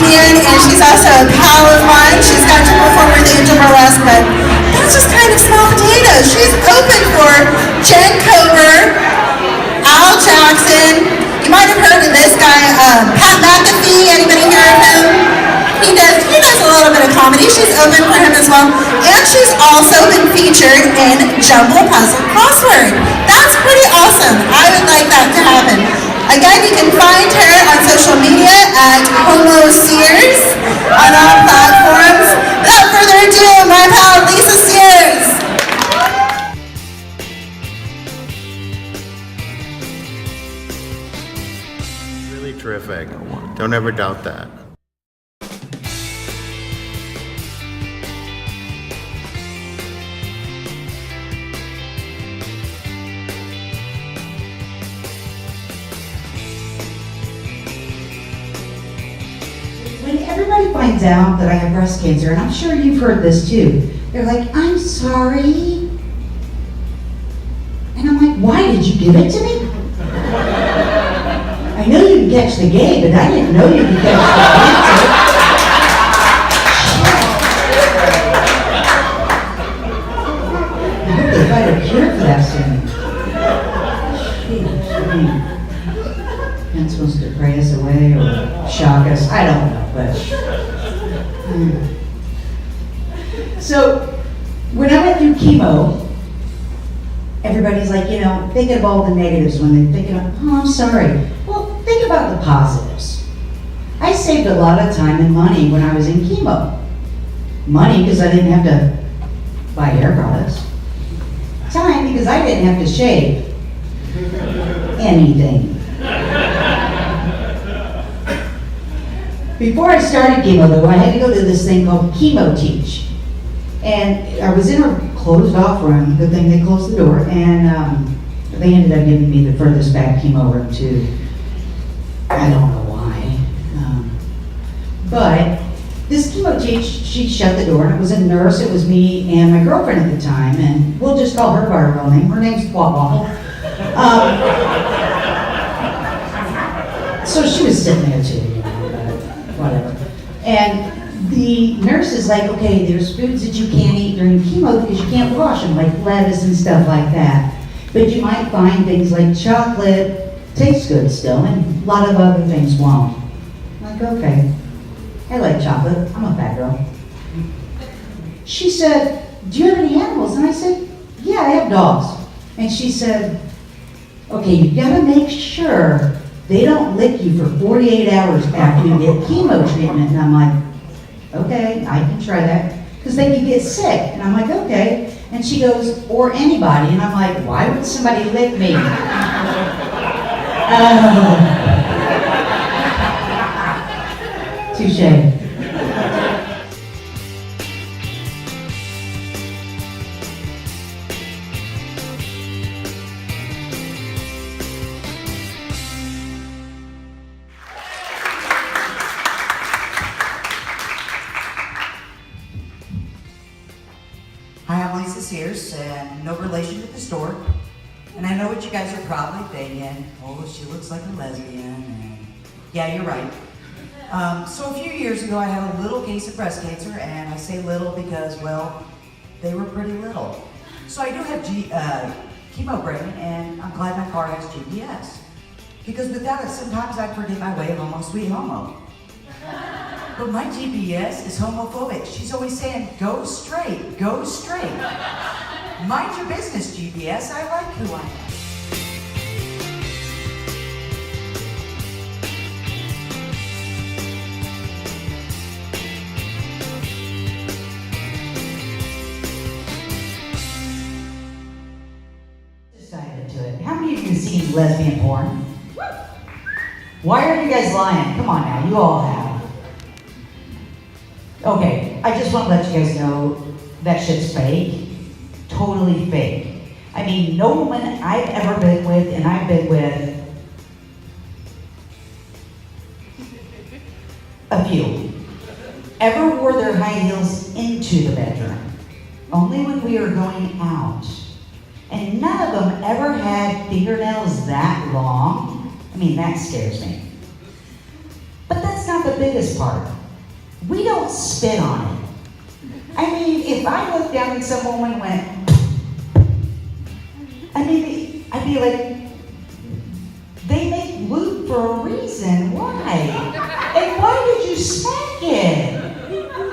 comedian, and she's also a pal of mine. She's got to perform with Angel Burlesque, but that's just kind of small potatoes. She's open for Jen Cover, Al Jackson. You might have heard of this guy, Pat McAfee. Anybody hear of him? He does a little bit of comedy. She's open for him as well. And she's also been featured in Jumble Puzzle Crossword. That's pretty awesome. I would like that to happen. Again, you can find her on social media at Sears on all platforms. Without further ado, my pal Lisa Sears. Really terrific. Don't ever doubt that. When everybody finds out that I have breast cancer, and I'm sure you've heard this too, they're like, I'm sorry. And I'm like, why did you give it to me? I know you can catch the gay, but I didn't know you could catch the cancer. I hope they find a cure for that soon. Not supposed to pray us away or shock us. I don't know, but. So, when I went through chemo, everybody's like, thinking of all the negatives when they think of, oh, I'm sorry. Well, think about the positives. I saved a lot of time and money when I was in chemo. Money because I didn't have to buy hair products. Time because I didn't have to shave anything. Before I started chemo, though, I had to go to this thing called Chemo Teach. And I was in a closed off room, good thing they closed the door, and they ended up giving me the furthest back chemo room too. I don't know why. But this Chemo Teach, she shut the door, and it was a nurse, it was me and my girlfriend at the time, and we'll just call her by her real name. Her name's Twat. So she was sitting there too, whatever. And the nurse is like, okay, there's foods that you can't eat during chemo because you can't wash them, like lettuce and stuff like that. But you might find things like chocolate tastes good still, and a lot of other things won't. I'm like, okay, I like chocolate, I'm a fat girl. She said, do you have any animals? And I said, yeah, I have dogs. And she said, okay, you gotta make sure they don't lick you for 48 hours after you get chemo treatment. And I'm like, okay, I can try that. Because they can get sick. And I'm like, okay. And she goes, or anybody. And I'm like, why would somebody lick me? Touche. Hi, I'm Lisa Sears, and no relation to the store. And I know what you guys are probably thinking. Oh, she looks like a lesbian. And yeah, you're right. So a few years ago, I had a little case of breast cancer, and I say little because, well, they were pretty little. So I do have chemo brain, and I'm glad my car has GPS. Because without it, sometimes I'd forget my way home on Sweet Homo. But my GPS is homophobic. She's always saying, go straight, go straight. Mind your business, GPS. I like who I am. Decided to it. How many of you have seen lesbian porn? Why are you guys lying? Come on now, you all have. Okay, I just want to let you guys know that shit's fake. Totally fake. I mean, no woman I've ever been with, and I've been with a few, ever wore their high heels into the bedroom. Only when we were going out. And none of them ever had fingernails that long. I mean, that scares me. But that's not the the biggest part. We don't spit on it. I mean, if I looked down and some woman went, I mean, I'd be like, they make lube for a reason. Why? And why did you smack it?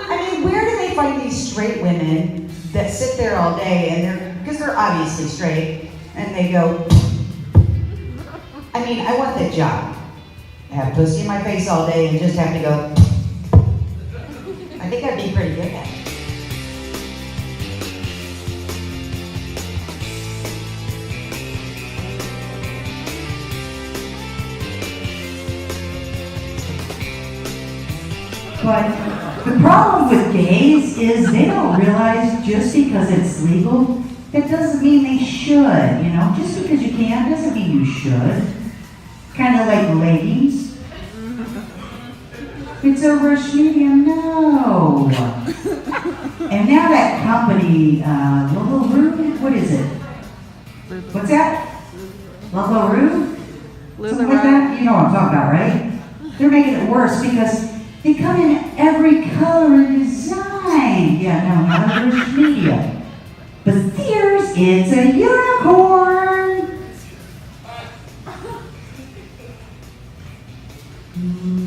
I mean, where do they find these straight women that sit there all day and because they're obviously straight, and they go, I mean, I want that job. Have pussy in my face all day and just have to go, I think I'd be pretty good at it. But the problem with gays is they don't realize just because it's legal, that doesn't mean they should, you know? Just because you can doesn't mean you should. Kind of like ladies. It's a rush medium, no. And now that company, LuLaRoo, what is it? What's that? LuLaRoo? Something like that? You know what I'm talking about, right? They're making it worse because they come in every color and design. Yeah, no, not a rush medium. But Sears, it's a unicorn.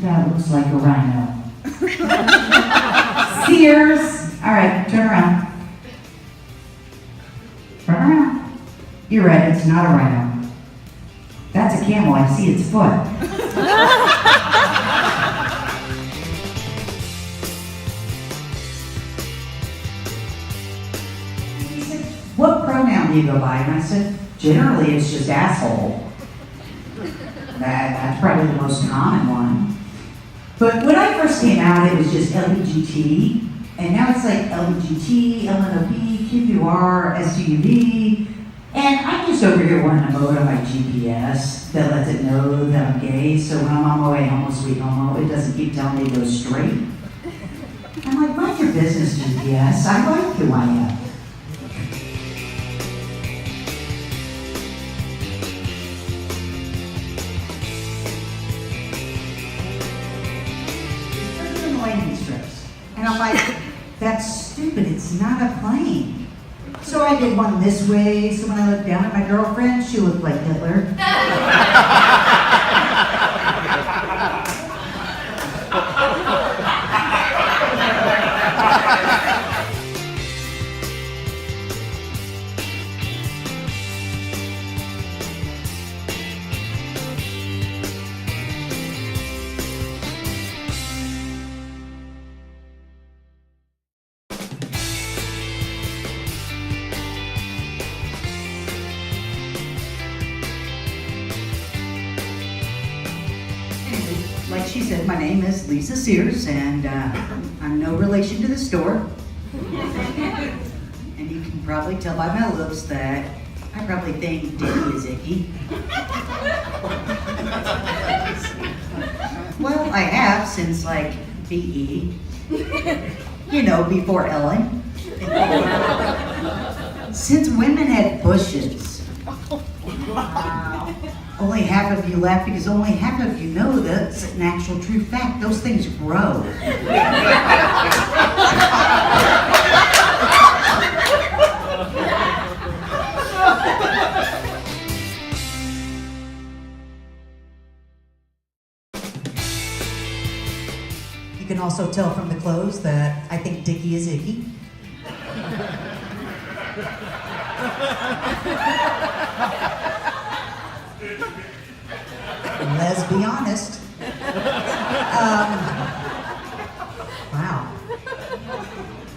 That looks like a rhino. Sears. All right, turn around. Turn around. You're right, it's not a rhino. That's a camel, I see its foot. He said, what pronoun do you go by? And I said, generally it's just asshole. That's probably the most common one. But when I first came out, it was just LBGT, and now it's like LBGT, LNOP, QQR, SUV, and I'm just over here wanting a mode on my GPS that lets it know that I'm gay, so when I'm on my way home, sweet homo, it doesn't keep telling me to go straight. I'm like, mind your business, GPS, I like who I am. Landing strips. And I'm like, that's stupid, it's not a plane. So I did one this way, so when I looked down at my girlfriend, she looked like Hitler. Like she said, my name is Lisa Sears, and I'm no relation to the store. And you can probably tell by my looks that I probably think Diddy is icky. Well, I have since like BE, you know, before Ellen. Since women had bushes. Wow. Only half of you laugh because only half of you know that's an actual true fact. Those things grow. You can also tell from the clothes that I think Dickie is icky. Let's be honest. Wow.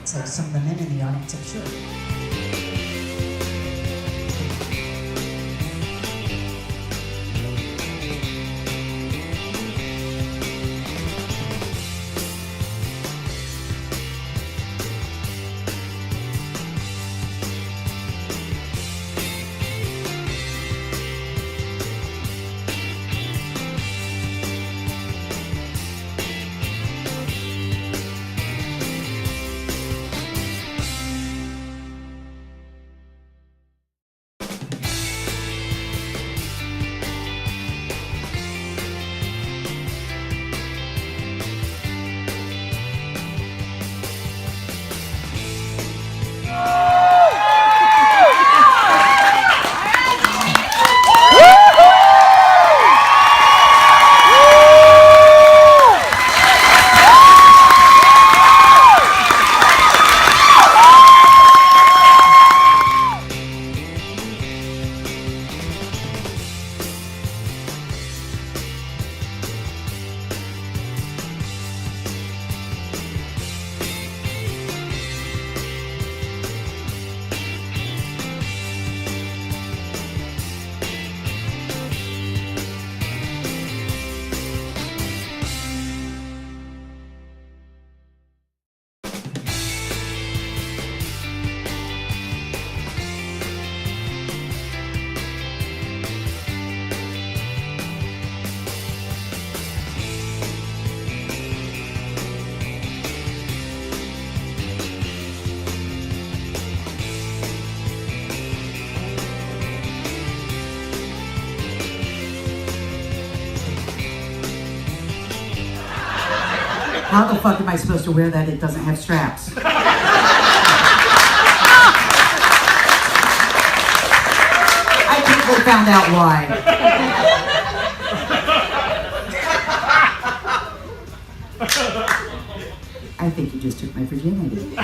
It's like some of the men in the audience, I'm sure. How the fuck am I supposed to wear that? It doesn't have straps. I quickly found out why. I think you just took my virginity.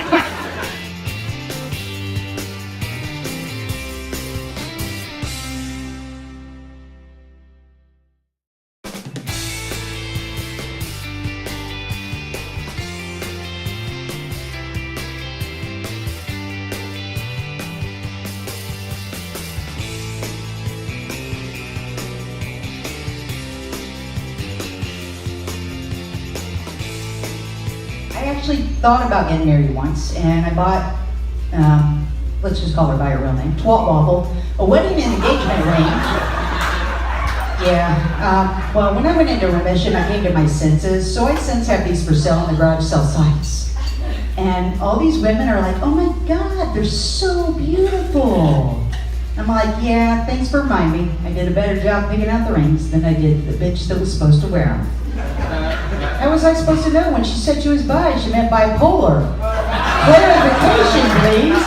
I actually thought about getting married once, and I bought, let's just call her by her real name, Twat Waffle, a wedding and engagement ring. Yeah, well, when I went into remission, I came to my senses, so I since have these for sale in the garage sale sites. And all these women are like, oh my God, they're so beautiful. I'm like, yeah, thanks for reminding me. I did a better job picking out the rings than I did the bitch that was supposed to wear them. How was I supposed to know when she said she was bi, she meant bipolar? Clarification, please.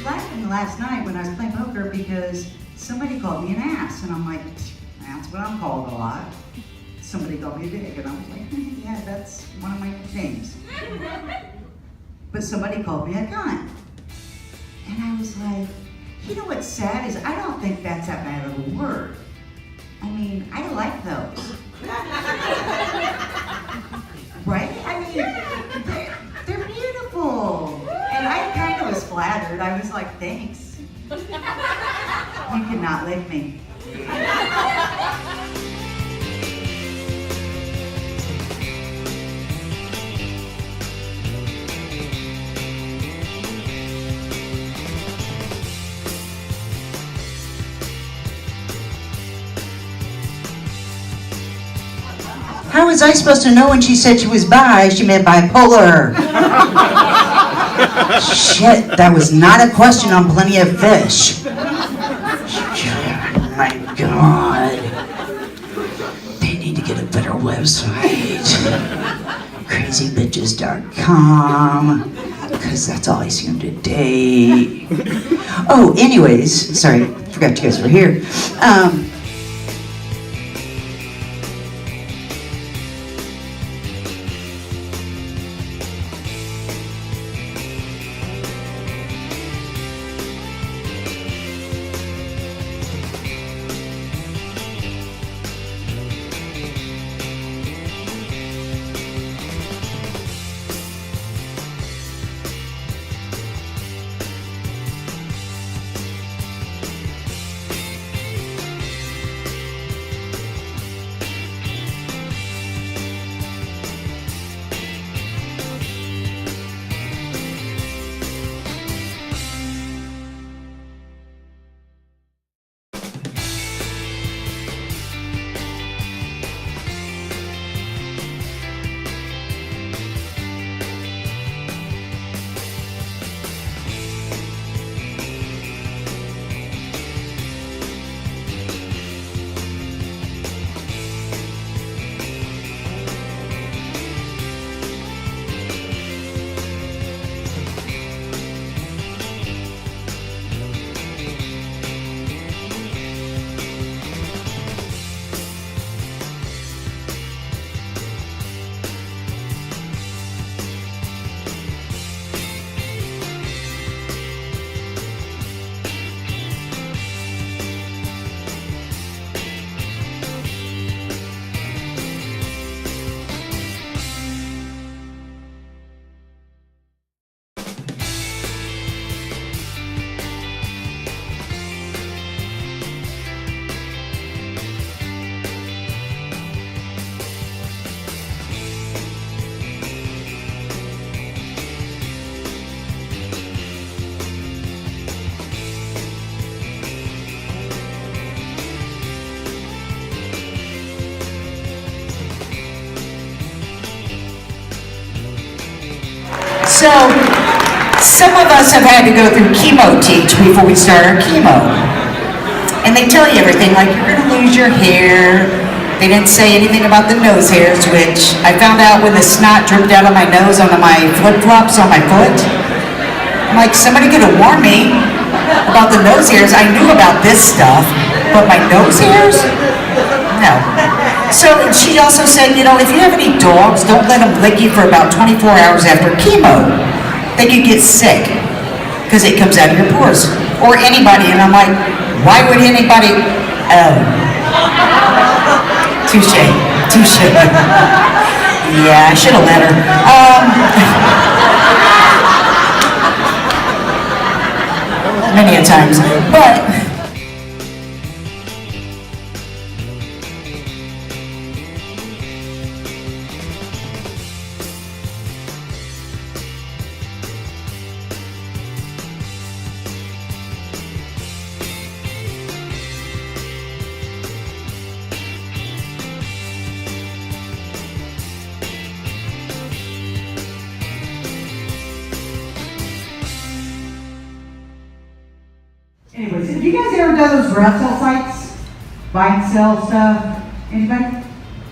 Laughing last night when I was playing poker because somebody called me an ass, and I'm like, that's what I'm called a lot. Somebody called me a dick, and I was like, yeah, that's one of my nicknames. But somebody called me a cunt. And I was like, you know what's sad is I don't think that's that bad of a word. I mean, I like those. Right? I mean, they're beautiful. And I kind of was flattered. I was like, thanks. You cannot lick me. How was I supposed to know when she said she was bi, she meant bipolar? Shit, that was not a question on Plenty of Fish. Oh my God. They need to get a better website. CrazyBitches.com. Because that's all I see them today. Oh, anyways, sorry, forgot you guys were here. So, some of us have had to go through chemo teach before we start our chemo. And they tell you everything, like you're gonna lose your hair. They didn't say anything about the nose hairs, which I found out when the snot dripped out of my nose onto my flip-flops on my foot. I'm like, somebody could have warned me about the nose hairs. I knew about this stuff, but my nose hairs? No. So she also said, you know, if you have any dogs, don't let them lick you for about 24 hours after chemo. They could get sick because it comes out of your pores. Or anybody, and I'm like, why would anybody? Oh. Touche. Yeah, I should have let her. Many a times. But Anyways, have you guys ever done those garage sale sites? Buy and sell stuff? Anybody?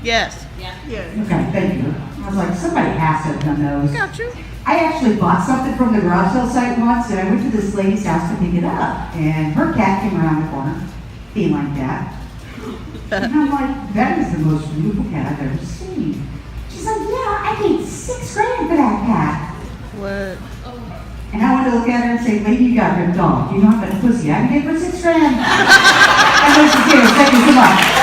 Yes. Okay, thank you. I was like, somebody has to have done those. Got you. I actually bought something from the garage sale site once, and I went to this lady's house to pick it up, and her cat came around the corner, feline cat. And I'm like, that is the most beautiful cat I've ever seen. She's like, yeah, I paid $6,000 for that cat. What? And I went to look at her and say, lady, you got ripped off. You know, I've got a pussy. I can get for $6,000. And Mrs. Sears, thank you so much.